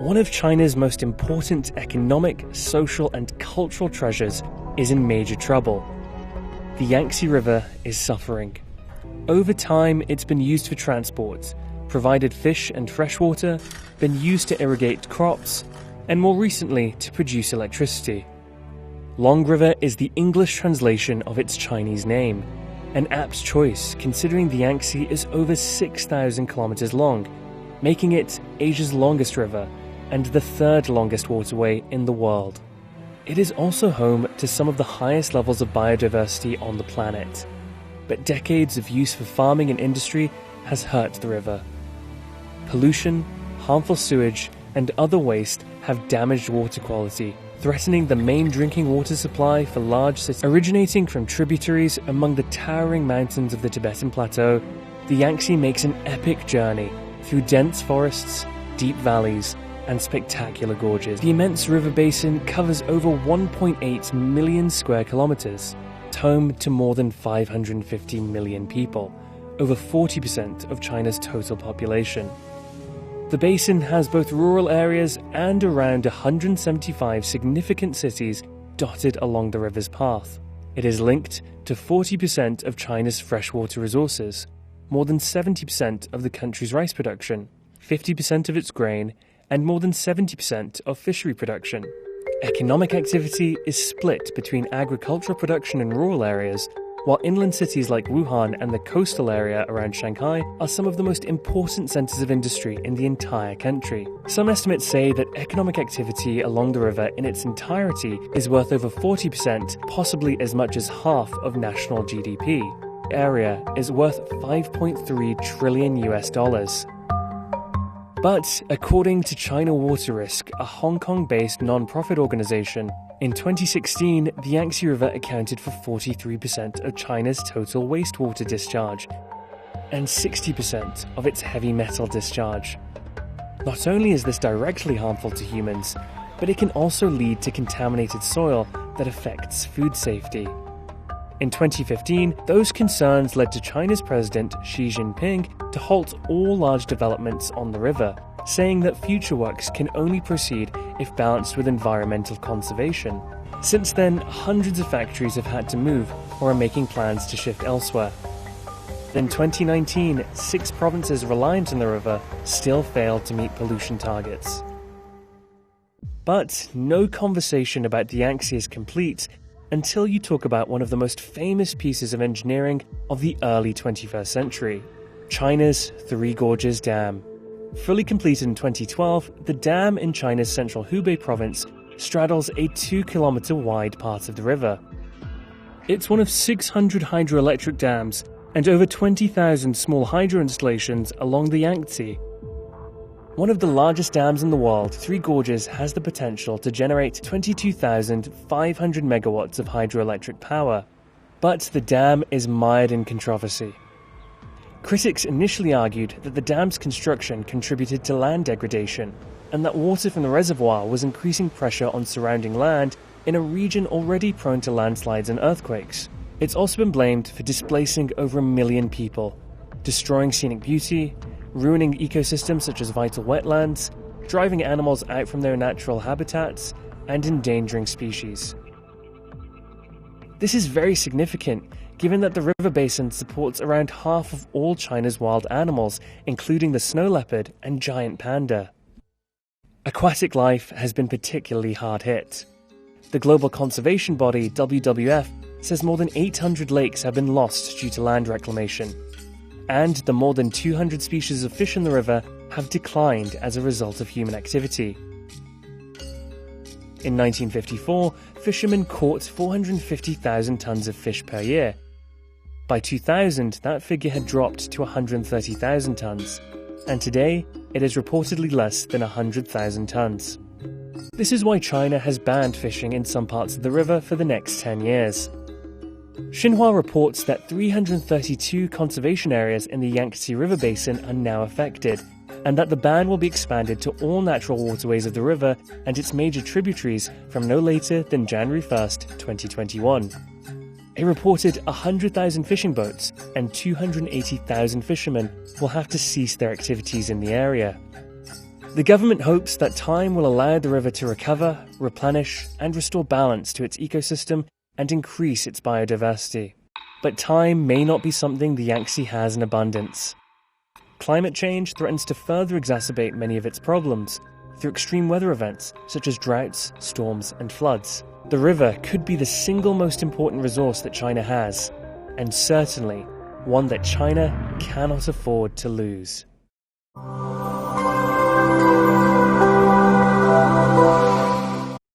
One of China's most important economic, social, and cultural treasures is in major trouble. The Yangtze River is suffering. Over time, it's been used for transport, provided fish and freshwater, been used to irrigate crops, and more recently to produce electricity. Long River is the English translation of its Chinese name, an apt choice considering the Yangtze is over 6,000 kilometers long, making it Asia's longest river and the third longest waterway in the world. It is also home to some of the highest levels of biodiversity on the planet, but decades of use for farming and industry has hurt the river. Pollution, harmful sewage, and other waste have damaged water quality, threatening the main drinking water supply for large cities. Originating from tributaries among the towering mountains of the Tibetan Plateau, the Yangtze makes an epic journey through dense forests, deep valleys, and spectacular gorges. The immense river basin covers over 1.8 million square kilometers, home to more than 550 million people, over 40% of China's total population. The basin has both rural areas and around 175 significant cities dotted along the river's path. It is linked to 40% of China's freshwater resources, more than 70% of the country's rice production, 50% of its grain, and more than 70% of fishery production. Economic activity is split between agricultural production in rural areas, while inland cities like Wuhan and the coastal area around Shanghai are some of the most important centers of industry in the entire country. Some estimates say that economic activity along the river in its entirety is worth over 40%, possibly as much as half of national GDP. The area is worth $5.3 trillion US. But according to China Water Risk, a Hong Kong-based non-profit organization, in 2016, the Yangtze River accounted for 43% of China's total wastewater discharge and 60% of its heavy metal discharge. Not only is this directly harmful to humans, but it can also lead to contaminated soil that affects food safety. In 2015, those concerns led to China's President Xi Jinping to halt all large developments on the river, saying that future works can only proceed if balanced with environmental conservation. Since then, hundreds of factories have had to move or are making plans to shift elsewhere. In 2019, 6 provinces reliant on the river still failed to meet pollution targets. But no conversation about the Yangtze is complete until you talk about one of the most famous pieces of engineering of the early 21st century, China's Three Gorges Dam. Fully completed in 2012, the dam in China's central Hubei province straddles a 2-kilometer wide part of the river. It's one of 600 hydroelectric dams and over 20,000 small hydro installations along the Yangtze. One of the largest dams in the world, Three Gorges has the potential to generate 22,500 megawatts of hydroelectric power. But the dam is mired in controversy. Critics initially argued that the dam's construction contributed to land degradation, and that water from the reservoir was increasing pressure on surrounding land in a region already prone to landslides and earthquakes. It's also been blamed for displacing over 1 million people, destroying scenic beauty, ruining ecosystems such as vital wetlands, driving animals out from their natural habitats, and endangering species. This is very significant, given that the river basin supports around half of all China's wild animals, including the snow leopard and giant panda. Aquatic life has been particularly hard hit. The global conservation body WWF says more than 800 lakes have been lost due to land reclamation, and the more than 200 species of fish in the river have declined as a result of human activity. In 1954, fishermen caught 450,000 tons of fish per year. By 2000, that figure had dropped to 130,000 tons, and today it is reportedly less than 100,000 tons. This is why China has banned fishing in some parts of the river for the next 10 years. Xinhua reports that 332 conservation areas in the Yangtze River Basin are now affected, and that the ban will be expanded to all natural waterways of the river and its major tributaries from no later than January 1st, 2021. A reported 100,000 fishing boats and 280,000 fishermen will have to cease their activities in the area. The government hopes that time will allow the river to recover, replenish, and restore balance to its ecosystem and increase its biodiversity. But time may not be something the Yangtze has in abundance. Climate change threatens to further exacerbate many of its problems through extreme weather events such as droughts, storms, and floods. The river could be the single most important resource that China has, and certainly one that China cannot afford to lose.